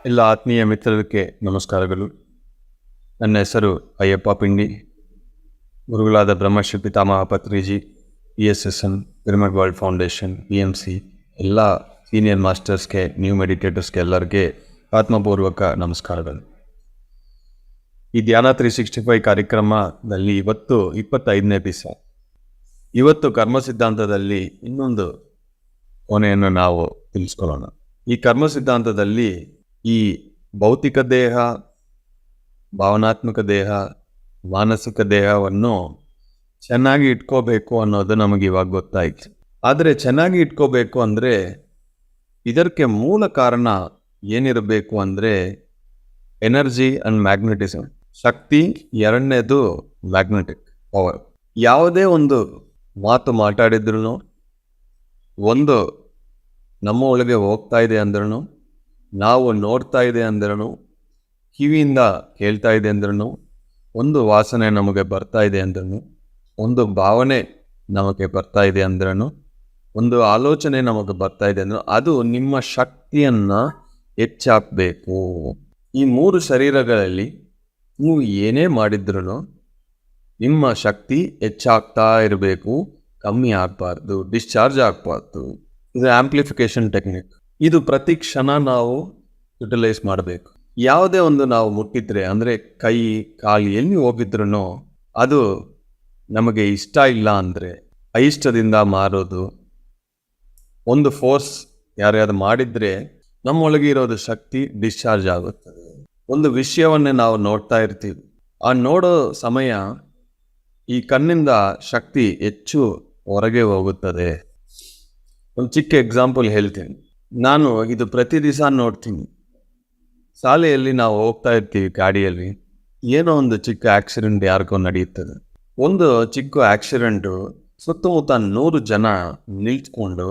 ಎಲ್ಲ ಆತ್ಮೀಯ ಮಿತ್ರರಿಗೆ ನಮಸ್ಕಾರಗಳು. ನನ್ನ ಹೆಸರು ಅಯ್ಯಪ್ಪ ಪಿಂಡಿ. ಗುರುಗಳಾದ ಬ್ರಹ್ಮಶ್ರೀ ಪಿತಾಮಹ Patriji, ESSN, pyramid world foundation, PMC ಎಲ್ಲ ಸೀನಿಯರ್ ಮಾಸ್ಟರ್ಸ್ಗೆ, ನ್ಯೂ ಮೆಡಿಟೇಟರ್ಸ್ಗೆ ಎಲ್ಲರಿಗೆ ಆತ್ಮಪೂರ್ವಕ ನಮಸ್ಕಾರಗಳು. ಈ ಧ್ಯಾನ 365 ಕಾರ್ಯಕ್ರಮದಲ್ಲಿ ಇವತ್ತು 25ನೇ ಎಪಿಸೋಡ್. ಇವತ್ತು ಕರ್ಮ ಸಿದ್ಧಾಂತದಲ್ಲಿ ಇನ್ನೊಂದು ಕೊನೆಯನ್ನು ನಾವು ತಿಳಿಸ್ಕೊಳ್ಳೋಣ. ಈ ಕರ್ಮ ಸಿದ್ಧಾಂತದಲ್ಲಿ ಈ ಭೌತಿಕ ದೇಹ, ಭಾವನಾತ್ಮಕ ದೇಹ, ಮಾನಸಿಕ ದೇಹವನ್ನು ಚೆನ್ನಾಗಿ ಇಟ್ಕೋಬೇಕು ಅನ್ನೋದು ನಮಗೆ ಇವಾಗ ಗೊತ್ತಾಯ್ತು. ಆದರೆ ಚೆನ್ನಾಗಿ ಇಟ್ಕೋಬೇಕು ಅಂದರೆ ಇದಕ್ಕೆ ಮೂಲ ಕಾರಣ ಏನಿರಬೇಕು ಅಂದರೆ ಎನರ್ಜಿ ಆ್ಯಂಡ್ ಮ್ಯಾಗ್ನೆಟಿಸಮ್, ಶಕ್ತಿ. ಎರಡನೇದು ಮ್ಯಾಗ್ನೆಟಿಕ್ ಪವರ್. ಯಾವುದೇ ಒಂದು ಮಾತು ಮಾತಾಡಿದ್ರು, ಒಂದು ನಮ್ಮ ಒಳಗೆ ಹೋಗ್ತಾ ಇದೆ ಅಂದ್ರೂ, ನಾವು ನೋಡ್ತಾ ಇದೆ ಅಂದ್ರೂ, ಕಿವಿಯಿಂದ ಕೇಳ್ತಾ ಇದೆ ಅಂದ್ರೂ, ಒಂದು ವಾಸನೆ ನಮಗೆ ಬರ್ತಾ ಇದೆ ಅಂದ್ರೂ, ಒಂದು ಭಾವನೆ ನಮಗೆ ಬರ್ತಾ ಇದೆ ಅಂದ್ರೂ, ಒಂದು ಆಲೋಚನೆ ನಮಗೆ ಬರ್ತಾ ಇದೆ ಅಂದ್ರೂ, ಅದು ನಿಮ್ಮ ಶಕ್ತಿಯನ್ನು ಹೆಚ್ಚಾಕಬೇಕು. ಈ 3 ಶರೀರಗಳಲ್ಲಿ ನೀವು ಏನೇ ಮಾಡಿದ್ರೂ ನಿಮ್ಮ ಶಕ್ತಿ ಹೆಚ್ಚಾಗ್ತಾ ಇರಬೇಕು, ಕಮ್ಮಿ ಆಗಬಾರ್ದು, ಡಿಸ್ಚಾರ್ಜ್ ಆಗಬಾರ್ದು. ಇದು ಆಂಪ್ಲಿಫಿಕೇಶನ್ ಟೆಕ್ನಿಕ್. ಇದು ಪ್ರತಿ ಕ್ಷಣ ನಾವು ಯುಟಿಲೈಸ್ ಮಾಡಬೇಕು. ಯಾವುದೇ ಒಂದು ನಾವು ಮುಟ್ಟಿದ್ರೆ ಅಂದರೆ ಕೈ, ಕಾಲು ಎಲ್ಲಿ ಹೋಗಿದ್ರೂ ಅದು ನಮಗೆ ಇಷ್ಟ ಇಲ್ಲ ಅಂದರೆ అయిಷ್ಟದಿಂದ ಮಾರೋದು. ಒಂದು ಫೋರ್ಸ್ ಯಾರ್ಯಾರು ಮಾಡಿದರೆ ನಮ್ಮೊಳಗೆ ಇರೋದು ಶಕ್ತಿ ಡಿಸ್ಚಾರ್ಜ್ ಆಗುತ್ತದೆ. ಒಂದು ವಿಷಯವನ್ನೇ ನಾವು ನೋಡ್ತಾ ಇರ್ತೀವಿ, ಆ ನೋಡೋ ಸಮಯ ಈ ಕಣ್ಣಿಂದ ಶಕ್ತಿ ಹೆಚ್ಚು ಹೊರಗೆ ಹೋಗುತ್ತದೆ. ಒಂದು ಚಿಕ್ಕ ಎಕ್ಸಾಂಪಲ್ ಹೇಳ್ತೀನಿ. ನಾನು ಇದು ಪ್ರತಿ ದಿವಸ ನೋಡ್ತೀನಿ. ಶಾಲೆಯಲ್ಲಿ ನಾವು ಹೋಗ್ತಾ ಇರ್ತೀವಿ ಗಾಡಿಯಲ್ಲಿ, ಏನೋ ಒಂದು ಚಿಕ್ಕ ಆಕ್ಸಿಡೆಂಟ್ ಯಾರಿಗೋ ನಡೆಯುತ್ತದೆ. ಒಂದು ಚಿಕ್ಕ ಆಕ್ಸಿಡೆಂಟು ಸುತ್ತಮುತ್ತ 100 ಜನ ನಿಲ್ತ್ಕೊಂಡು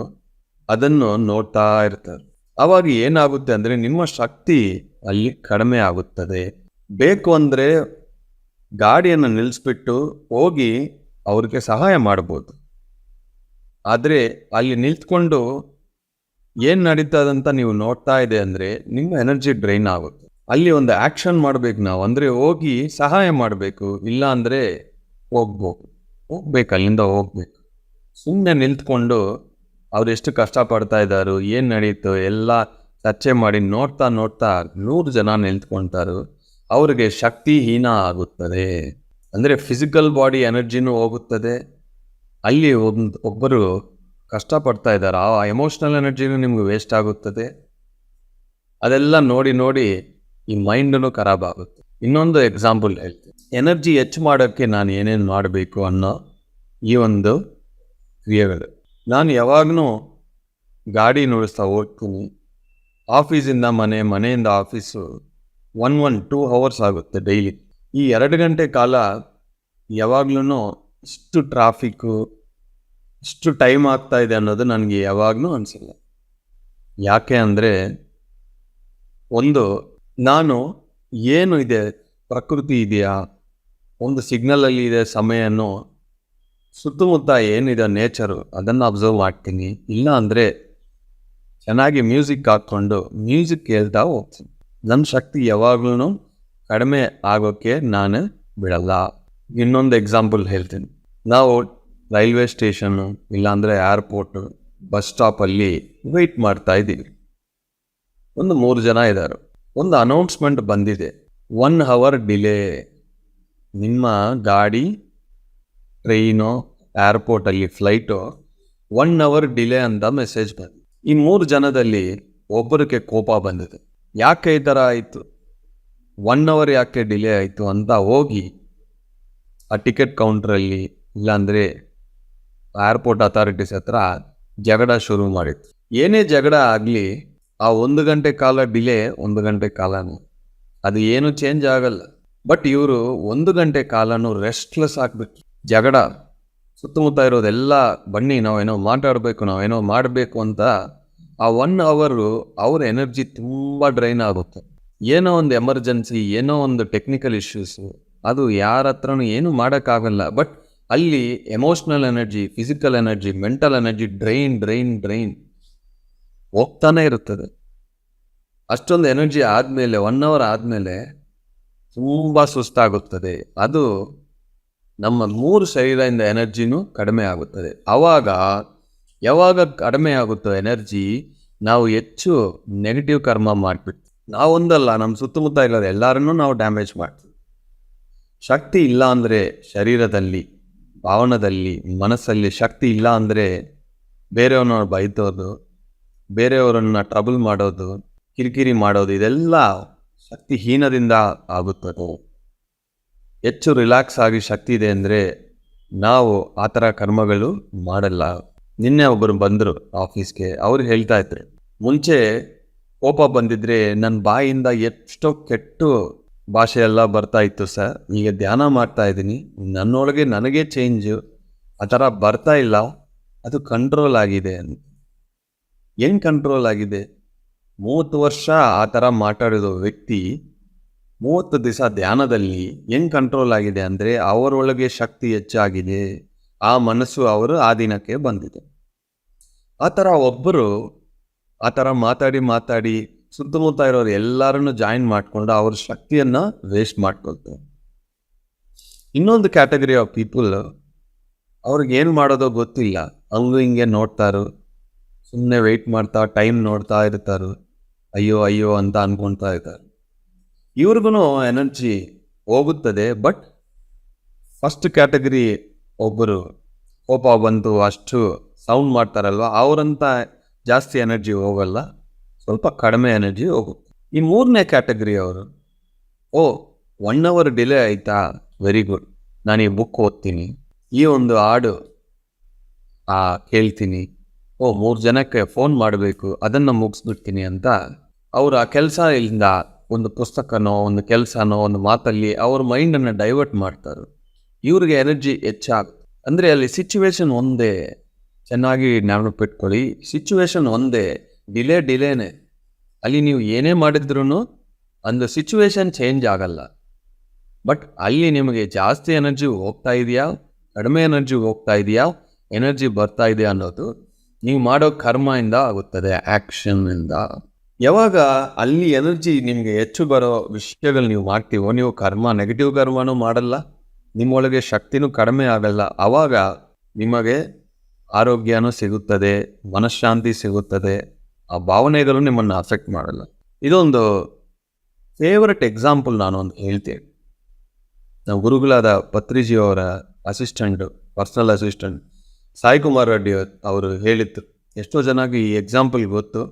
ಅದನ್ನು ನೋಡ್ತಾ ಇರ್ತಾರೆ. ಆವಾಗ ಏನಾಗುತ್ತೆ ಅಂದರೆ ನಿಮ್ಮ ಶಕ್ತಿ ಅಲ್ಲಿ ಕಡಿಮೆ ಆಗುತ್ತದೆ. ಬೇಕು ಅಂದರೆ ಗಾಡಿಯನ್ನು ನಿಲ್ಲಿಸ್ಬಿಟ್ಟು ಹೋಗಿ ಅವ್ರಿಗೆ ಸಹಾಯ ಮಾಡ್ಬೋದು. ಆದರೆ ಅಲ್ಲಿ ನಿಲ್ತ್ಕೊಂಡು ಏನು ನಡೀತದಂತ ನೀವು ನೋಡ್ತಾ ಇದೆ ಅಂದರೆ ನಿಮ್ಮ ಎನರ್ಜಿ ಡ್ರೈನ್ ಆಗುತ್ತೆ. ಅಲ್ಲಿ ಒಂದು ಆ್ಯಕ್ಷನ್ ಮಾಡಬೇಕು ನಾವು, ಅಂದರೆ ಹೋಗಿ ಸಹಾಯ ಮಾಡಬೇಕು. ಇಲ್ಲ ಅಂದರೆ ಹೋಗ್ಬೇಕು, ಅಲ್ಲಿಂದ ಹೋಗ್ಬೇಕು. ಸುಮ್ಮನೆ ನಿಲ್ತ್ಕೊಂಡು ಅವ್ರು ಎಷ್ಟು ಕಷ್ಟಪಡ್ತಾ ಇದ್ದಾರೋ, ಏನು ನಡೀತು ಎಲ್ಲ ಚರ್ಚೆ ಮಾಡಿ ನೋಡ್ತಾ 100 ಜನ ನಿಲ್ತ್ಕೊಳ್ತಾರೋ ಅವ್ರಿಗೆ ಶಕ್ತಿ ಹೀನ ಆಗುತ್ತದೆ. ಅಂದರೆ ಫಿಸಿಕಲ್ ಬಾಡಿ ಎನರ್ಜಿನೂ ಹೋಗುತ್ತದೆ. ಅಲ್ಲಿ ಒಬ್ಬರು ಕಷ್ಟಪಡ್ತಾ ಇದ್ದಾರೆ, ಆ ಎಮೋಷ್ನಲ್ ಎನರ್ಜಿನೂ ನಿಮ್ಗೆ ವೇಸ್ಟ್ ಆಗುತ್ತದೆ. ಅದೆಲ್ಲ ನೋಡಿ ಈ ಮೈಂಡನ್ನು ಖರಾಬ್ ಆಗುತ್ತೆ. ಇನ್ನೊಂದು ಎಕ್ಸಾಂಪಲ್ ಹೇಳ್ತೀನಿ. ಎನರ್ಜಿ ಹೆಚ್ಚು ಮಾಡೋಕ್ಕೆ ನಾನು ಏನೇನು ಮಾಡಬೇಕು ಅನ್ನೋ ಈ ಒಂದು ಕ್ರಿಯೆಗಳು. ನಾನು ಯಾವಾಗಲೂ ಗಾಡಿ ನುಡಿಸ್ತಾ ಹೋಗ್ತೀನಿ. ಆಫೀಸಿಂದ ಮನೆಯಿಂದ ಆಫೀಸು 2 ಅವರ್ಸ್ ಆಗುತ್ತೆ ಡೈಲಿ. ಈ 2 ಗಂಟೆ ಕಾಲ ಯಾವಾಗ್ಲೂ ಇಷ್ಟು ಟ್ರಾಫಿಕ್ಕು, ಇಷ್ಟು ಟೈಮ್ ಆಗ್ತಾ ಇದೆ ಅನ್ನೋದು ನನಗೆ ಯಾವಾಗಲೂ ಅನಿಸಿಲ್ಲ. ಯಾಕೆ ಅಂದರೆ ಒಂದು ನಾನು ಏನು ಇದೆ, ಪ್ರಕೃತಿ ಇದೆಯಾ, ಒಂದು ಸಿಗ್ನಲಲ್ಲಿ ಇದೆ ಸಮಯನೂ, ಸುತ್ತಮುತ್ತ ಏನಿದೆ ನೇಚರು ಅದನ್ನು ಅಬ್ಸರ್ವ್ ಮಾಡ್ತೀನಿ. ಇಲ್ಲ ಅಂದರೆ ಚೆನ್ನಾಗಿ ಮ್ಯೂಸಿಕ್ ಹಾಕ್ಕೊಂಡು ಮ್ಯೂಸಿಕ್ ಕೇಳ್ತಾ ಹೋಗ್ತೀನಿ. ನನ್ನ ಶಕ್ತಿ ಯಾವಾಗ್ಲೂ ಕಡಿಮೆ ಆಗೋಕ್ಕೆ ನಾನು ಬಿಡಲ್ಲ. ಇನ್ನೊಂದು ಎಕ್ಸಾಂಪಲ್ ಹೇಳ್ತೀನಿ. ನಾವು ರೈಲ್ವೆ ಸ್ಟೇಷನ್ನು ಇಲ್ಲಾಂದರೆ ಏರ್ಪೋರ್ಟು, ಬಸ್ ಸ್ಟಾಪಲ್ಲಿ ವೆಯ್ಟ್ ಮಾಡ್ತಾ ಇದ್ದೀವಿ. ಒಂದು 3 ಜನ ಇದ್ದಾರೆ. ಒಂದು ಅನೌನ್ಸ್ಮೆಂಟ್ ಬಂದಿದೆ, 1 ಅವರ್ ಡಿಲೇ. ನಿಮ್ಮ ಗಾಡಿ, ಟ್ರೈನು, ಏರ್ಪೋರ್ಟಲ್ಲಿ ಫ್ಲೈಟು 1 ಅವರ್ ಡಿಲೇ ಅಂತ ಮೆಸೇಜ್ ಬಂದಿದೆ. ಈ 3 ಜನದಲ್ಲಿ ಒಬ್ಬರಿಗೆ ಕೋಪ ಬಂದಿದೆ. ಯಾಕೆ ಈ ಥರ ಆಯಿತು, 1 ಅವರ್ ಯಾಕೆ ಡಿಲೇ ಆಯಿತು ಅಂತ ಹೋಗಿ ಆ ಟಿಕೆಟ್ ಕೌಂಟ್ರಲ್ಲಿ ಇಲ್ಲಾಂದರೆ ಏರ್ಪೋರ್ಟ್ ಅಥಾರಿಟೀಸ್ ಹತ್ರ ಜಗಳ ಶುರು ಮಾಡಿತ್ತು. ಏನೇ ಜಗಳ ಆಗಲಿ ಆ 1 ಗಂಟೆ ಕಾಲ ಡಿಲೇ 1 ಗಂಟೆ ಕಾಲನೂ ಅದು ಏನು ಚೇಂಜ್ ಆಗಲ್ಲ. ಬಟ್ ಇವರು 1 ಗಂಟೆ ಕಾಲನೂ ರೆಸ್ಟ್ಲೆಸ್ ಆಗಿಬಿಟ್ಟು ಜಗಳ ಸುತ್ತಮುತ್ತ ಇರೋದೆಲ್ಲ ಬನ್ನಿ ನಾವೇನೋ ಮಾತಾಡಬೇಕು, ನಾವೇನೋ ಮಾಡಬೇಕು ಅಂತ ಆ 1 ಅವರು ಅವ್ರ ಎನರ್ಜಿ ತುಂಬ ಡ್ರೈನ್ ಆಗುತ್ತೆ. ಏನೋ ಒಂದು ಎಮರ್ಜೆನ್ಸಿ, ಏನೋ ಒಂದು ಟೆಕ್ನಿಕಲ್ ಇಶ್ಯೂಸು, ಅದು ಯಾರ ಹತ್ರನೂ ಏನೂ ಮಾಡೋಕ್ಕಾಗಲ್ಲ. ಬಟ್ ಅಲ್ಲಿ emotional energy, physical energy, mental energy drain ಹೋಗ್ತಾನೆ ಇರುತ್ತದೆ. ಅಷ್ಟೊಂದು ಎನರ್ಜಿ ಆದಮೇಲೆ 1 ಅವರ್ ಆದಮೇಲೆ ತುಂಬ ಸುಸ್ತಾಗುತ್ತದೆ. ಅದು ನಮ್ಮ 3 ಶರೀರದಿಂದ ಎನರ್ಜಿನೂ ಕಡಿಮೆ ಆಗುತ್ತದೆ. ಯಾವಾಗ ಕಡಿಮೆ ಆಗುತ್ತೋ ಎನರ್ಜಿ, ನಾವು ಹೆಚ್ಚು ನೆಗೆಟಿವ್ ಕರ್ಮ ಮಾಡಿಬಿಡ್ತೀವಿ. ನಾವೊಂದಲ್ಲ, ನಮ್ಮ ಸುತ್ತಮುತ್ತ ಇರೋದು ಎಲ್ಲರನ್ನೂ ನಾವು ಡ್ಯಾಮೇಜ್ ಮಾಡ್ತೀವಿ. ಶಕ್ತಿ ಇಲ್ಲ ಅಂದರೆ ಶರೀರದಲ್ಲಿ, ಭಾವನದಲ್ಲಿ, ಮನಸ್ಸಲ್ಲಿ ಶಕ್ತಿ ಇಲ್ಲ ಅಂದರೆ ಬೇರೆಯವ್ರನ್ನ ಬೈದೋದು, ಬೇರೆಯವರನ್ನ ಟ್ರಬಲ್ ಮಾಡೋದು, ಕಿರಿಕಿರಿ ಮಾಡೋದು, ಇದೆಲ್ಲ ಶಕ್ತಿಹೀನದಿಂದ ಆಗುತ್ತದೆ. ಹೆಚ್ಚು ರಿಲ್ಯಾಕ್ಸ್ ಆಗಿ ಶಕ್ತಿ ಇದೆ ಅಂದರೆ ನಾವು ಆ ಥರ ಕರ್ಮಗಳು ಮಾಡಲ್ಲ. ನಿನ್ನೆ ಒಬ್ಬರು ಬಂದರು ಆಫೀಸ್ಗೆ, ಅವ್ರು ಹೇಳ್ತಾ ಇದ್ರು, ಮುಂಚೆ ಕೋಪ ಬಂದಿದ್ರೆ ನನ್ನ ಬಾಯಿಂದ ಎಷ್ಟೋ ಕೆಟ್ಟು ಭಾಷೆ ಎಲ್ಲ ಬರ್ತಾ ಇತ್ತು ಸರ್, ಈಗ ಧ್ಯಾನ ಮಾಡ್ತಾ ಇದ್ದೀನಿ, ನನ್ನೊಳಗೆ ನನಗೆ ಚೇಂಜು ಆ ಥರ ಬರ್ತಾ ಇಲ್ಲ, ಅದು ಕಂಟ್ರೋಲ್ ಆಗಿದೆ ಅಂತ. ಏನು ಕಂಟ್ರೋಲ್ ಆಗಿದೆ? 30 ವರ್ಷ ಆ ಥರ ಮಾತಾಡಿರೋ ವ್ಯಕ್ತಿ 30 ದಿವಸ ಧ್ಯಾನದಲ್ಲಿ ಹೆಂಗೆ ಕಂಟ್ರೋಲ್ ಆಗಿದೆ ಅಂದರೆ ಅವರೊಳಗೆ ಶಕ್ತಿ ಹೆಚ್ಚಾಗಿದೆ, ಆ ಮನಸ್ಸು ಅವರು ಆಧೀನಕ್ಕೆ ಬಂದಿದೆ. ಆ ಥರ ಒಬ್ಬರು ಆ ಥರ ಮಾತಾಡಿ ಸುತ್ತಮುತ್ತ ಇರೋರು ಎಲ್ಲರನ್ನು ಜಾಯಿನ್ ಮಾಡಿಕೊಂಡು ಅವ್ರ ಶಕ್ತಿಯನ್ನು ವೇಸ್ಟ್ ಮಾಡ್ಕೊಳ್ತಾರೆ. ಇನ್ನೊಂದು ಕ್ಯಾಟಗರಿ ಆಫ್ ಪೀಪಲ್, ಅವ್ರಿಗೆ ಏನು ಮಾಡೋದೋ ಗೊತ್ತಿಲ್ಲ, ಹಂಗೂ ಹಿಂಗೆ ನೋಡ್ತಾರೋ, ಸುಮ್ಮನೆ ವೆಯ್ಟ್ ಮಾಡ್ತಾ ಟೈಮ್ ನೋಡ್ತಾ ಇರ್ತಾರೋ, ಅಯ್ಯೋ ಅಂತ ಅನ್ಕೊಳ್ತಾ ಇರ್ತಾರೆ. ಇವ್ರಿಗೂ ಎನರ್ಜಿ ಹೋಗುತ್ತದೆ. ಬಟ್ ಫಸ್ಟ್ ಕ್ಯಾಟಗರಿ ಒಬ್ಬರು ಕೋಪ ಬಂತು ಅಷ್ಟು ಸೌಂಡ್ ಮಾಡ್ತಾರಲ್ವ, ಅವರಂತ ಜಾಸ್ತಿ ಎನರ್ಜಿ ಹೋಗಲ್ಲ, ಸ್ವಲ್ಪ ಕಡಿಮೆ ಎನರ್ಜಿ ಹೋಗುತ್ತೆ. ಈ 3ನೇ ಕ್ಯಾಟಗರಿ ಅವರು, 1 ಅವರ್ ಡಿಲೇ ಆಯಿತಾ, ವೆರಿ ಗುಡ್, ನಾನು ಈ ಬುಕ್ ಓದ್ತೀನಿ, ಈ ಒಂದು ಹಾಡು ಕೇಳ್ತೀನಿ, 3 ಜನಕ್ಕೆ ಫೋನ್ ಮಾಡಬೇಕು, ಅದನ್ನು ಮುಗಿಸ್ಬಿಡ್ತೀನಿ ಅಂತ ಅವರು ಆ ಕೆಲಸ ಇಲ್ಲಿಂದ ಒಂದು ಪುಸ್ತಕನೋ ಒಂದು ಕೆಲಸನೋ ಒಂದು ಮಾತಲ್ಲಿ ಅವ್ರ ಮೈಂಡನ್ನು ಡೈವರ್ಟ್ ಮಾಡ್ತಾರೆ. ಇವ್ರಿಗೆ ಎನರ್ಜಿ ಹೆಚ್ಚಾಗುತ್ತೆ. ಅಂದರೆ ಅಲ್ಲಿ ಸಿಚುವೇಶನ್ ಒಂದೇ, ಚೆನ್ನಾಗಿ ನೆನಪಿಟ್ಕೊಳ್ಳಿ, ಸಿಚುವೇಶನ್ ಒಂದೇ, ಡಿಲೇನೇ. ಅಲ್ಲಿ ನೀವು ಏನೇ ಮಾಡಿದ್ರೂ ಒಂದು ಸಿಚುವೇಶನ್ ಚೇಂಜ್ ಆಗಲ್ಲ. ಬಟ್ ಅಲ್ಲಿ ನಿಮಗೆ ಜಾಸ್ತಿ ಎನರ್ಜಿ ಹೋಗ್ತಾ ಇದೆಯಾ, ಕಡಿಮೆ ಎನರ್ಜಿ ಹೋಗ್ತಾ ಇದೆಯಾ, ಎನರ್ಜಿ ಬರ್ತಾ ಇದೆಯಾ ಅನ್ನೋದು ನೀವು ಮಾಡೋ ಕರ್ಮದಿಂದ ಆಗುತ್ತದೆ, ಆ್ಯಕ್ಷನ್ನಿಂದ. ಯಾವಾಗ ಅಲ್ಲಿ ಎನರ್ಜಿ ನಿಮಗೆ ಹೆಚ್ಚು ಬರೋ ವಿಷಯಗಳು ನೀವು ಮಾಡ್ತೀವೋ, ನೀವು ನೆಗೆಟಿವ್ ಕರ್ಮನೂ ಮಾಡಲ್ಲ, ನಿಮ್ಮೊಳಗೆ ಶಕ್ತಿನೂ ಕಡಿಮೆ ಆಗಲ್ಲ. ಆವಾಗ ನಿಮಗೆ ಆರೋಗ್ಯನೂ ಸಿಗುತ್ತದೆ, ಮನಃಶಾಂತಿ ಸಿಗುತ್ತದೆ, ಆ ಭಾವನೆಗಳು ನಿಮ್ಮನ್ನು ಅಫೆಕ್ಟ್ ಮಾಡಲ್ಲ. ಇದೊಂದು ಫೇವ್ರೆಟ್ ಎಕ್ಸಾಂಪಲ್ ನಾನು ಒಂದು ಹೇಳ್ತೀನಿ. ನಾವು ಗುರುಗಳಾದ ಪತ್ರಿಜಿಯವರ assistant, personal assistant Saikumar Reddy ಅವರು ಹೇಳಿತ್ತು. ಎಷ್ಟೋ ಜನಕ್ಕೆ ಈ ಎಕ್ಸಾಂಪಲ್ ಗೊತ್ತು,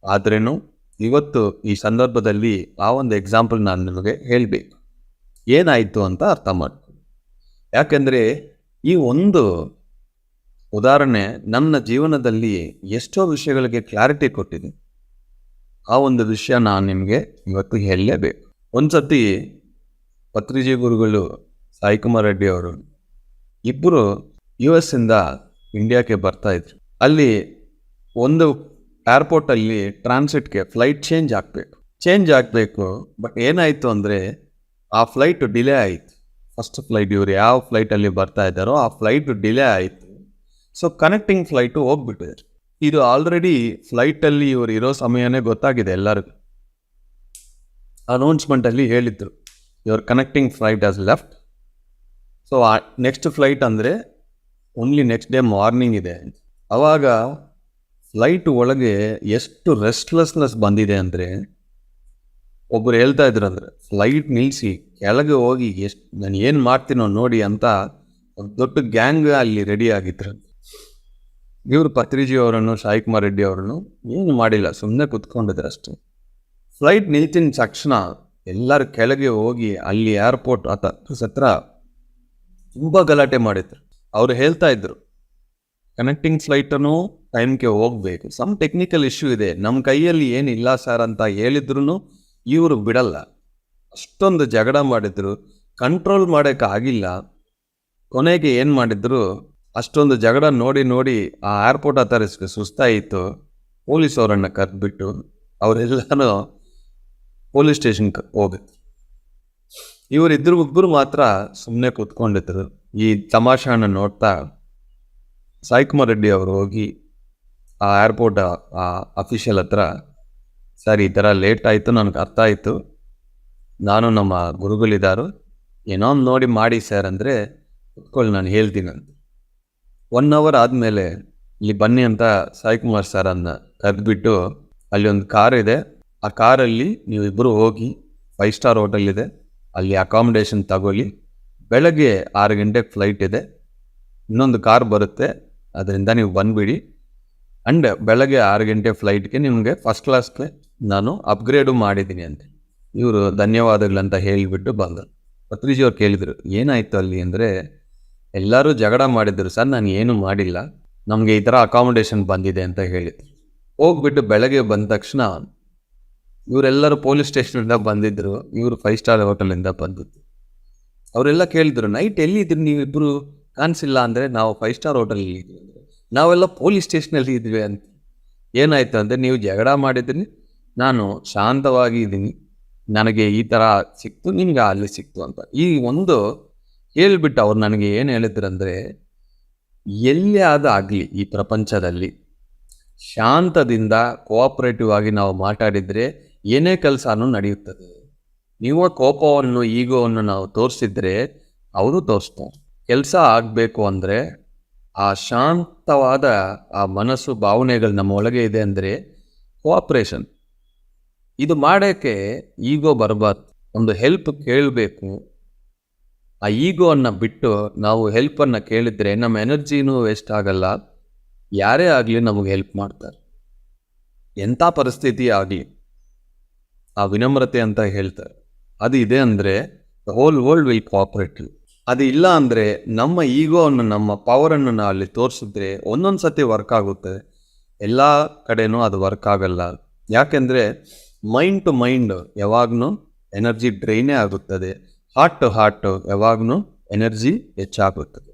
ಆದ್ರೇನು ಇವತ್ತು ಈ ಸಂದರ್ಭದಲ್ಲಿ ಆ ಒಂದು ಎಕ್ಸಾಂಪಲ್ ನಾನು ನಿಮಗೆ ಹೇಳಬೇಕು, ಏನಾಯಿತು ಅಂತ ಅರ್ಥ ಮಾಡ್ತೀನಿ. ಯಾಕೆಂದರೆ ಈ ಒಂದು ಉದಾಹರಣೆ ನನ್ನ ಜೀವನದಲ್ಲಿ ಎಷ್ಟೋ ವಿಷಯಗಳಿಗೆ ಕ್ಲಾರಿಟಿ ಕೊಟ್ಟಿದೆ. ಆ ಒಂದು ವಿಷಯ ನಾನು ನಿಮಗೆ ಇವತ್ತು ಹೇಳಲೇಬೇಕು. ಒಂದು ಸತಿ ಪತ್ರಿಜಿ ಗುರುಗಳು ಸಾಯಿಕುಮಾರ್ ರೆಡ್ಡಿ ಅವರು ಇಬ್ಬರು US ಇಂದ ಇಂಡಿಯಾಕ್ಕೆ ಬರ್ತಾಯಿದ್ರು. ಅಲ್ಲಿ ಒಂದು ಏರ್ಪೋರ್ಟಲ್ಲಿ ಟ್ರಾನ್ಸಿಟ್ಗೆ ಫ್ಲೈಟ್ ಚೇಂಜ್ ಆಗಬೇಕು. ಬಟ್ ಏನಾಯಿತು ಅಂದರೆ ಆ ಫ್ಲೈಟ್ ಡಿಲೇ ಆಯಿತು. ಫಸ್ಟ್ ಫ್ಲೈಟ್ ಇವರು ಯಾವ ಫ್ಲೈಟಲ್ಲಿ ಬರ್ತಾ ಇದ್ದಾರೋ ಆ ಫ್ಲೈಟ್ ಡಿಲೇ ಆಯಿತು. ಸೊ ಕನೆಕ್ಟಿಂಗ್ ಫ್ಲೈಟು ಹೋಗ್ಬಿಟ್ಟಿದೆ. ಇದು ಆಲ್ರೆಡಿ ಫ್ಲೈಟಲ್ಲಿ ಇವರು ಇರೋ ಸಮಯನೇ ಗೊತ್ತಾಗಿದೆ ಎಲ್ಲರಿಗೂ. ಅನೌನ್ಸ್ಮೆಂಟಲ್ಲಿ ಹೇಳಿದ್ರು, your connecting flight has left. So next flight ಅಂದರೆ ಓನ್ಲಿ ನೆಕ್ಸ್ಟ್ ಡೇ ಮಾರ್ನಿಂಗ್ ಇದೆ. ಆವಾಗ ಫ್ಲೈಟ್ ಒಳಗೆ ಎಷ್ಟು ರೆಸ್ಟ್ಲೆಸ್ನೆಸ್ ಬಂದಿದೆ ಅಂದರೆ, ಒಬ್ಬರು ಹೇಳ್ತಾ ಇದ್ರು ಅಂದರೆ ಫ್ಲೈಟ್ ನಿಲ್ಲಿಸಿ ಕೆಳಗೆ ಹೋಗಿ ನಾನು ಏನು ಮಾಡ್ತೀನೋ ನೋಡಿ ಅಂತ ಒಂದು ದೊಡ್ಡ ಗ್ಯಾಂಗ್ ಅಲ್ಲಿ ರೆಡಿ ಆಗಿದ್ರು. ಇವರು ಪತ್ರಿಜಿ ಅವರನ್ನು ಸಾಯಿಕುಮಾರ್ ರೆಡ್ಡಿ ಅವರನ್ನು ಏನು ಮಾಡಿಲ್ಲ, ಸುಮ್ಮನೆ ಕುತ್ಕೊಂಡಿದ್ರು ಅಷ್ಟೇ. ಫ್ಲೈಟ್ ನಿಲ್ತಿನ ತಕ್ಷಣ ಎಲ್ಲರೂ ಕೆಳಗೆ ಹೋಗಿ ಅಲ್ಲಿ ಏರ್ಪೋರ್ಟ್ ಹತ್ರ ತುಂಬ ಗಲಾಟೆ ಮಾಡಿದ್ರು. ಅವರು ಹೇಳ್ತಾ ಇದ್ರು, ಕನೆಕ್ಟಿಂಗ್ ಫ್ಲೈಟನ್ನು ಟೈಮ್ಗೆ ಹೋಗಬೇಕು, ಸಮ್ ಟೆಕ್ನಿಕಲ್ ಇಶ್ಯೂ ಇದೆ, ನಮ್ಮ ಕೈಯಲ್ಲಿ ಏನಿಲ್ಲ ಸರ್ ಅಂತ ಹೇಳಿದ್ರು ಇವರು ಬಿಡಲ್ಲ. ಅಷ್ಟೊಂದು ಜಗಳ ಮಾಡಿದ್ರು, ಕಂಟ್ರೋಲ್ ಮಾಡೋಕ್ಕಾಗಿಲ್ಲ. ಕೊನೆಗೆ ಏನು ಮಾಡಿದ್ರು, ಅಷ್ಟೊಂದು ಜಗಳ ನೋಡಿ ಆ ಏರ್ಪೋರ್ಟ್ ಅಥಾರಿಟಿಗೆ ಸುಸ್ತಾಯಿತು. ಪೊಲೀಸ್ ಅವರನ್ನು ಕರೆದ್ಬಿಟ್ಟು ಅವರೆಲ್ಲನೂ ಪೊಲೀಸ್ ಸ್ಟೇಷನ್ಗೆ ಹೋಗಿದ್ರು. ಇವರಿಬ್ಬರು ಮಾತ್ರ ಸುಮ್ಮನೆ ಕೂತ್ಕೊಂಡಿದ್ರು. ಈ ತಮಾಷೆಯನ್ನು ನೋಡ್ತಾ ಸಾಯಿಕುಮಾರ್ ರೆಡ್ಡಿ ಅವರು ಹೋಗಿ ಆ ಏರ್ಪೋರ್ಟ್ ಆ ಅಫಿಷಿಯಲ್ ಹತ್ರ ಸರ್ ಈ ಥರ ಲೇಟ್ ಆಯಿತು, ನನಗೆ ಅರ್ಥ ಆಯಿತು, ನಾನು ನಮ್ಮ ಗುರುಗಳಿದ್ದಾರು, ಏನೋ ಒಂದು ನೋಡಿ ಮಾಡಿ ಸರ್ ಅಂದರೆ ಕುತ್ಕೊಳ್ಳಿ ನಾನು ಹೇಳ್ತೀನಿ ಅಂತ. 1 ಅವರ್ ಆದಮೇಲೆ ಇಲ್ಲಿ ಬನ್ನಿ ಅಂತ ಸಾಯಿಕುಮಾರ್ ಸರನ್ನು ಕರೆದ್ಬಿಟ್ಟು, ಅಲ್ಲಿ ಒಂದು ಕಾರ್ ಇದೆ, ಆ ಕಾರಲ್ಲಿ ನೀವಿಬ್ಬರು ಹೋಗಿ 5 ಸ್ಟಾರ್ ಹೋಟೆಲ್ ಇದೆ, ಅಲ್ಲಿ ಅಕಾಮಿಡೇಷನ್ ತಗೊಳ್ಳಿ, ಬೆಳಗ್ಗೆ 6 ಗಂಟೆಗೆ ಫ್ಲೈಟ್ ಇದೆ, ಇನ್ನೊಂದು ಕಾರ್ ಬರುತ್ತೆ, ಅದರಿಂದ ನೀವು ಬಂದುಬಿಡಿ, ಆ್ಯಂಡ್ ಬೆಳಗ್ಗೆ 6 ಗಂಟೆ ಫ್ಲೈಟ್ಗೆ ನಿಮಗೆ ಫಸ್ಟ್ ಕ್ಲಾಸ್ಗೆ ನಾನು ಅಪ್ಗ್ರೇಡು ಮಾಡಿದ್ದೀನಿ ಅಂತ. ಇವರು ಧನ್ಯವಾದಗಳಂತ ಹೇಳಿಬಿಟ್ಟು ಬಂದರು. ಪತ್ರಿಜಿಯವ್ರು ಕೇಳಿದರು, ಏನಾಯಿತು ಅಲ್ಲಿ ಅಂದರೆ, ಎಲ್ಲರೂ ಜಗಳ ಮಾಡಿದ್ರು ಸರ್, ನಾನು ಏನೂ ಮಾಡಿಲ್ಲ, ನಮಗೆ ಈ ಥರ ಅಕಾಮಿಡೇಷನ್ ಬಂದಿದೆ ಅಂತ ಹೇಳಿದ್ರು. ಹೋಗ್ಬಿಟ್ಟು ಬೆಳಗ್ಗೆ ಬಂದ ತಕ್ಷಣ ಇವರೆಲ್ಲರೂ ಪೊಲೀಸ್ ಸ್ಟೇಷನಿಂದ ಬಂದಿದ್ದರು, ಇವರು 5 ಸ್ಟಾರ್ ಹೋಟೆಲಿಂದ ಬಂದಿದ್ದು. ಅವರೆಲ್ಲ ಕೇಳಿದ್ರು, ನೈಟ್ ಎಲ್ಲಿದ್ದರು ನೀವಿಬ್ಬರು, ಕಾಣಿಸಿಲ್ಲ ಅಂದರೆ ನಾವು 5 ಸ್ಟಾರ್ ಹೋಟೆಲಲ್ಲಿ ಇದ್ವಿ ಅಂದರೆ, ನಾವೆಲ್ಲ ಪೊಲೀಸ್ ಸ್ಟೇಷನಲ್ಲಿ ಇದ್ವಿ ಅಂತ. ಏನಾಯಿತು ಅಂದರೆ, ನೀವು ಜಗಳ ಮಾಡಿದ್ದೀನಿ, ನಾನು ಶಾಂತವಾಗಿ ಇದ್ದೀನಿ, ನನಗೆ ಈ ಥರ ಸಿಕ್ತು, ನಿಮ್ಗೆ ಅಲ್ಲಿ ಸಿಕ್ತು ಅಂತ. ಈ ಒಂದು ಹೇಳ್ಬಿಟ್ಟು ಅವ್ರು ನನಗೆ ಏನು ಹೇಳಿದ್ರಂದರೆ, ಎಲ್ಲಿ ಆಗಲಿ ಈ ಪ್ರಪಂಚದಲ್ಲಿ ಶಾಂತದಿಂದ ಕೋಆಪ್ರೇಟಿವ್ ಆಗಿ ನಾವು ಮಾತಾಡಿದರೆ ಏನೇ ಕೆಲಸನೂ ನಡೆಯುತ್ತದೆ. ನೀವು ಕೋಪವನ್ನು ಈಗೋವನ್ನು ನಾವು ತೋರಿಸಿದ್ರೆ ಅವರು ತೋರಿಸ್ತಾರೆ. ಕೆಲಸ ಆಗಬೇಕು ಅಂದರೆ ಆ ಶಾಂತವಾದ ಆ ಮನಸ್ಸು ಭಾವನೆಗಳು ನಮ್ಮ ಒಳಗೆ ಇದೆ ಅಂದರೆ ಕೋಆಪ್ರೇಷನ್. ಇದು ಮಾಡೋಕ್ಕೆ ಈಗೋ ಬರಬಾರ್ದು, ಒಂದು ಹೆಲ್ಪ್ ಕೇಳಬೇಕು. ಆ ಈಗೋವನ್ನು ಬಿಟ್ಟು ನಾವು ಹೆಲ್ಪನ್ನು ಕೇಳಿದರೆ ನಮ್ಮ ಎನರ್ಜಿನೂ ವೇಸ್ಟ್ ಆಗಲ್ಲ, ಯಾರೇ ಆಗಲಿ ನಮಗೆ ಹೆಲ್ಪ್ ಮಾಡ್ತಾರೆ. ಎಂಥ ಪರಿಸ್ಥಿತಿ ಆಗಲಿ ಆ ವಿನಮ್ರತೆ ಅಂತ ಹೇಳ್ತಾರೆ, ಅದು ಇದೆ ಅಂದರೆ the whole world will cooperative. ಅದು ಇಲ್ಲ ಅಂದರೆ ನಮ್ಮ ಈಗೋವನ್ನು, ನಮ್ಮ ಪವರನ್ನು ನಾವು ಅಲ್ಲಿ ತೋರಿಸಿದ್ರೆ ಒಂದೊಂದು ಸತಿ ವರ್ಕ್ ಆಗುತ್ತೆ, ಎಲ್ಲ ಕಡೆನೂ ಅದು ವರ್ಕ್ ಆಗಲ್ಲ. ಯಾಕೆಂದರೆ ಮೈಂಡ್ ಟು ಮೈಂಡ್ ಯಾವಾಗಲೂ ಎನರ್ಜಿ ಡ್ರೈನೇ ಆಗುತ್ತದೆ, ಹಾರ್ಟ್ ಟು ಹಾರ್ಟ್ ಯಾವಾಗಲೂ ಎನರ್ಜಿ ಹೆಚ್ಚಾಗುತ್ತದೆ.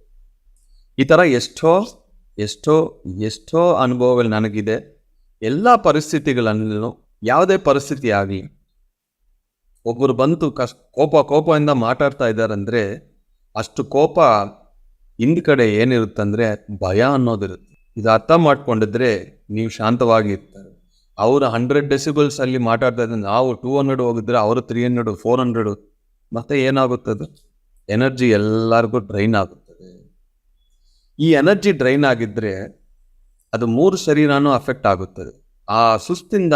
ಈ ಥರ ಎಷ್ಟೋ ಎಷ್ಟೋ ಎಷ್ಟೋ ಅನುಭವಗಳು ನನಗಿದೆ. ಎಲ್ಲ ಪರಿಸ್ಥಿತಿಗಳಲ್ಲೂ ಯಾವುದೇ ಪರಿಸ್ಥಿತಿ ಆಗಲಿ, ಒಬ್ಬರು ಬಂತು ಕೋಪದಿಂದ ಮಾತಾಡ್ತಾ ಇದ್ದಾರಂದರೆ ಅಷ್ಟು ಕೋಪ ಹಿಂದ್ ಕಡೆ ಏನಿರುತ್ತಂದರೆ ಭಯ ಅನ್ನೋದಿರುತ್ತೆ. ಇದು ಅರ್ಥ ಮಾಡ್ಕೊಂಡಿದ್ರೆ ನೀವು ಶಾಂತವಾಗಿ ಇರ್ತಾರೆ. ಅವರು 100 ಡೆಸಿಬಲ್ಸ್ ಅಲ್ಲಿ ಮಾತಾಡ್ತಾ ಇದ್ದಾರೆ, ನಾವು 200 ಹೋಗಿದ್ರೆ ಅವರು 300 400, ಮತ್ತೆ ಏನಾಗುತ್ತದೆ, ಎನರ್ಜಿ ಎಲ್ಲರಿಗೂ ಡ್ರೈನ್ ಆಗುತ್ತದೆ. ಈ ಎನರ್ಜಿ ಡ್ರೈನ್ ಆಗಿದ್ದರೆ ಅದು 3 ಶರೀರನೂ ಅಫೆಕ್ಟ್ ಆಗುತ್ತದೆ. ಆ ಸುಸ್ತಿಂದ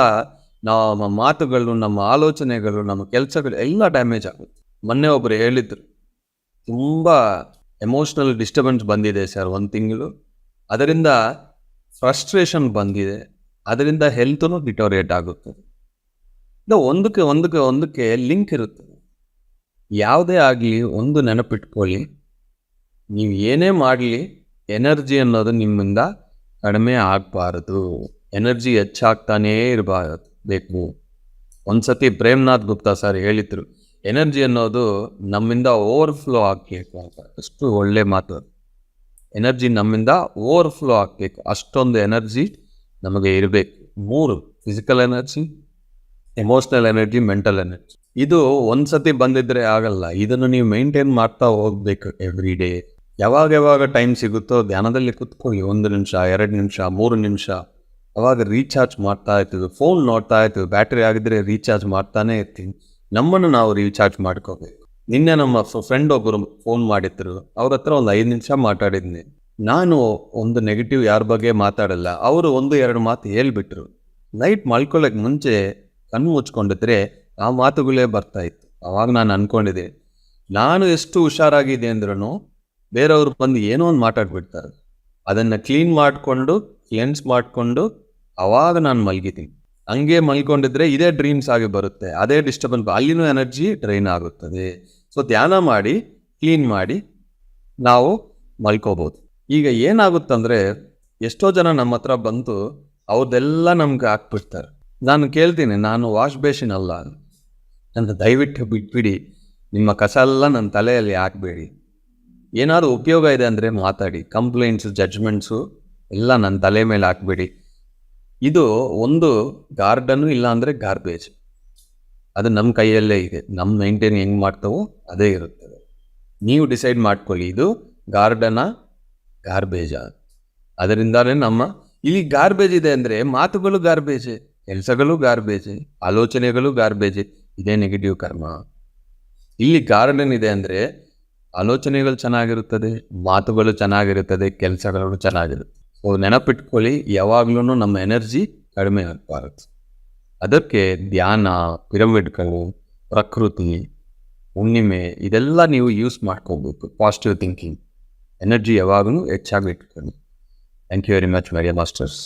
ನಮ್ಮ ಮಾತುಗಳು, ನಮ್ಮ ಆಲೋಚನೆಗಳು, ನಮ್ಮ ಕೆಲಸಗಳು ಎಲ್ಲ ಡ್ಯಾಮೇಜ್ ಆಗುತ್ತೆ. ಮೊನ್ನೆ ಒಬ್ಬರು ಹೇಳಿದ್ರು, ತುಂಬ ಎಮೋಷ್ನಲ್ ಡಿಸ್ಟರ್ಬೆನ್ಸ್ ಬಂದಿದೆ ಸರ್ 1 ತಿಂಗಳು, ಅದರಿಂದ ಫ್ರಸ್ಟ್ರೇಷನ್ ಬಂದಿದೆ, ಅದರಿಂದ ಹೆಲ್ತೂ ಡಿಟೋರಿಯೇಟ್ ಆಗುತ್ತದೆ. ಒಂದಕ್ಕೆ ಲಿಂಕ್ ಇರುತ್ತದೆ. ಯಾವುದೇ ಆಗಲಿ ಒಂದು ನೆನಪಿಟ್ಕೊಳ್ಳಿ, ನೀವು ಏನೇ ಮಾಡಲಿ ಎನರ್ಜಿ ಅನ್ನೋದು ನಿಮ್ಮಿಂದ ಕಡಿಮೆ ಆಗಬಾರದು, ಎನರ್ಜಿ ಹೆಚ್ಚಾಗ್ತಾನೇ ಬೇಕು. ಒಂದ್ಸತಿ ಪ್ರೇಮ್ನಾಥ್ ಗುಪ್ತಾ ಸರ್ ಹೇಳಿದ್ರು, ಎನರ್ಜಿ ಅನ್ನೋದು ನಮ್ಮಿಂದ ಓವರ್ಫ್ಲೋ ಆಗಬೇಕು ಅಂತ. ಅಷ್ಟು ಒಳ್ಳೆ ಮಾತು. ಎನರ್ಜಿ ನಮ್ಮಿಂದ ಓವರ್ಫ್ಲೋ ಆಗಬೇಕು, ಅಷ್ಟೊಂದು ಎನರ್ಜಿ ನಮಗೆ ಇರಬೇಕು. 3: physical energy, emotional energy, mental energy. ಇದು ಒಂದ್ಸತಿ ಬಂದಿದ್ರೆ ಆಗಲ್ಲ, ಇದನ್ನು ನೀವು ಮೇಂಟೈನ್ ಮಾಡ್ತಾ ಹೋಗ್ಬೇಕು ಎವ್ರಿ ಡೇ. ಯಾವಾಗ ಟೈಮ್ ಸಿಗುತ್ತೋ ಧ್ಯಾನದಲ್ಲಿ ಕುತ್ಕೊಳ್ಳಿ, 1 ನಿಮಿಷ, 2 ನಿಮಿಷ, 3 ನಿಮಿಷ. ಅವಾಗ ರೀಚಾರ್ಜ್ ಮಾಡ್ತಾ ಇರ್ತೀವಿ. ಫೋನ್ ನೋಡ್ತಾ ಇರ್ತೀವಿ, ಬ್ಯಾಟ್ರಿ ಆಗಿದ್ರೆ ರೀಚಾರ್ಜ್ ಮಾಡ್ತಾನೆ ಇರ್ತೀವಿ. ನಮ್ಮನ್ನು ನಾವು ರೀಚಾರ್ಜ್ ಮಾಡ್ಕೋಬೇಕು. ನಿನ್ನೆ ನಮ್ಮ ಫ್ರೆಂಡ್ ಒಬ್ಬರು ಫೋನ್ ಮಾಡಿದ್ರು, ಅವ್ರ ಹತ್ರ ಒಂದು 5 ನಿಮಿಷ ಮಾತಾಡಿದ್ನಿ. ನಾನು ಒಂದು ನೆಗೆಟಿವ್ ಯಾರ ಬಗ್ಗೆ ಮಾತಾಡಲ್ಲ, ಅವರು 1-2 ಮಾತು ಹೇಳ್ಬಿಟ್ರು. ನೈಟ್ ಮಲ್ಕೊಳ್ಳೋಕೆ ಮುಂಚೆ ಕಣ್ಣು ಮುಚ್ಕೊಂಡಿದ್ರೆ ಆ ಮಾತುಗಳೇ ಬರ್ತಾ ಇತ್ತು. ಅವಾಗ ನಾನು ಅಂದ್ಕೊಂಡಿದ್ದೆ, ನಾನು ಎಷ್ಟು ಹುಷಾರಾಗಿದೆ ಅಂದ್ರೂ ಬೇರೆಯವರು ಬಂದು ಏನೋ ಒಂದು ಮಾತಾಡ್ಬಿಡ್ತಾರೆ. ಅದನ್ನು ಕ್ಲೆನ್ಸ್ ಮಾಡಿಕೊಂಡು ಅವಾಗ ನಾನು ಮಲಗಿದ್ದೀನಿ. ಹಂಗೆ ಮಲ್ಕೊಂಡಿದ್ರೆ ಇದೇ ಡ್ರೀಮ್ಸ್ ಆಗಿ ಬರುತ್ತೆ, ಅದೇ ಡಿಸ್ಟರ್ಬೆನ್ಸ್, ಅಲ್ಲಿನೂ ಎನರ್ಜಿ ಡ್ರೈನ್ ಆಗುತ್ತದೆ. ಸೊ ಧ್ಯಾನ ಮಾಡಿ ಕ್ಲೀನ್ ಮಾಡಿ ನಾವು ಮಲ್ಕೋಬೋದು. ಈಗ ಏನಾಗುತ್ತಂದರೆ, ಎಷ್ಟೋ ಜನ ನಮ್ಮ ಹತ್ರ ಬಂದು ಅವ್ರದ್ದೆಲ್ಲ ನಮ್ಗೆ ಹಾಕ್ಬಿಡ್ತಾರೆ. ನಾನು ಕೇಳ್ತೀನಿ, ನಾನು ವಾಶ್ ಬೇಸಿನ್ ಅಲ್ಲ, ನನ್ನ ದಯವಿಟ್ಟು ಬಿಟ್ಬಿಡಿ, ನಿಮ್ಮ ಕಸ ಎಲ್ಲ ನನ್ನ ತಲೆಯಲ್ಲಿ ಹಾಕಬೇಡಿ. ಏನಾದರೂ ಉಪಯೋಗ ಇದೆ ಅಂದರೆ ಮಾತಾಡಿ, ಕಂಪ್ಲೇಂಟ್ಸು, ಜಡ್ಜ್ಮೆಂಟ್ಸು ಎಲ್ಲ ನನ್ನ ತಲೆ ಮೇಲೆ ಹಾಕಬೇಡಿ. ಇದು ಒಂದು ಗಾರ್ಡನ್ನು ಇಲ್ಲ ಅಂದರೆ ಗಾರ್ಬೇಜ್, ಅದು ನಮ್ಮ ಕೈಯಲ್ಲೇ ಇದೆ. ನಮ್ಮ ಮೇಂಟೈನ್ ಹೆಂಗೆ ಮಾಡ್ತಾವೋ ಅದೇ ಇರುತ್ತದೆ. ನೀವು ಡಿಸೈಡ್ ಮಾಡ್ಕೊಳ್ಳಿ, ಇದು ಗಾರ್ಡನ ಗಾರ್ಬೇಜ. ಅದರಿಂದಾನೇ ಇಲ್ಲಿ ಗಾರ್ಬೇಜ್ ಇದೆ ಅಂದರೆ ಮಾತುಗಳು ಗಾರ್ಬೇಜೆ, ಕೆಲಸಗಳು ಗಾರ್ಬೇಜೆ, ಆಲೋಚನೆಗಳು ಗಾರ್ಬೇಜೆ. ಇದೇ ನೆಗೆಟಿವ್ ಕರ್ಮ. ಇಲ್ಲಿ ಗಾರ್ಡನ್ ಇದೆ ಅಂದರೆ ಆಲೋಚನೆಗಳು ಚೆನ್ನಾಗಿರುತ್ತದೆ, ಮಾತುಗಳು ಚೆನ್ನಾಗಿರುತ್ತದೆ, ಕೆಲಸಗಳು ಚೆನ್ನಾಗಿರುತ್ತೆ. ಸೊ ನೆನಪಿಟ್ಕೊಳ್ಳಿ, ಯಾವಾಗ್ಲೂ ನಮ್ಮ ಎನರ್ಜಿ ಕಡಿಮೆ ಆಗಬಾರದು. ಅದಕ್ಕೆ ಧ್ಯಾನ, ಪಿರಮಿಡ್ಗಳು, ಪ್ರಕೃತಿ, ಹುಣ್ಣಿಮೆ ಇದೆಲ್ಲ ನೀವು ಯೂಸ್ ಮಾಡ್ಕೋಬೇಕು. ಪಾಸಿಟಿವ್ ಥಿಂಕಿಂಗ್, ಎನರ್ಜಿ ಯಾವಾಗಲೂ ಹೆಚ್ಚಾಗಿ ಇಟ್ಕೊಳ್ಳಿ. Thank you very much my dear masters.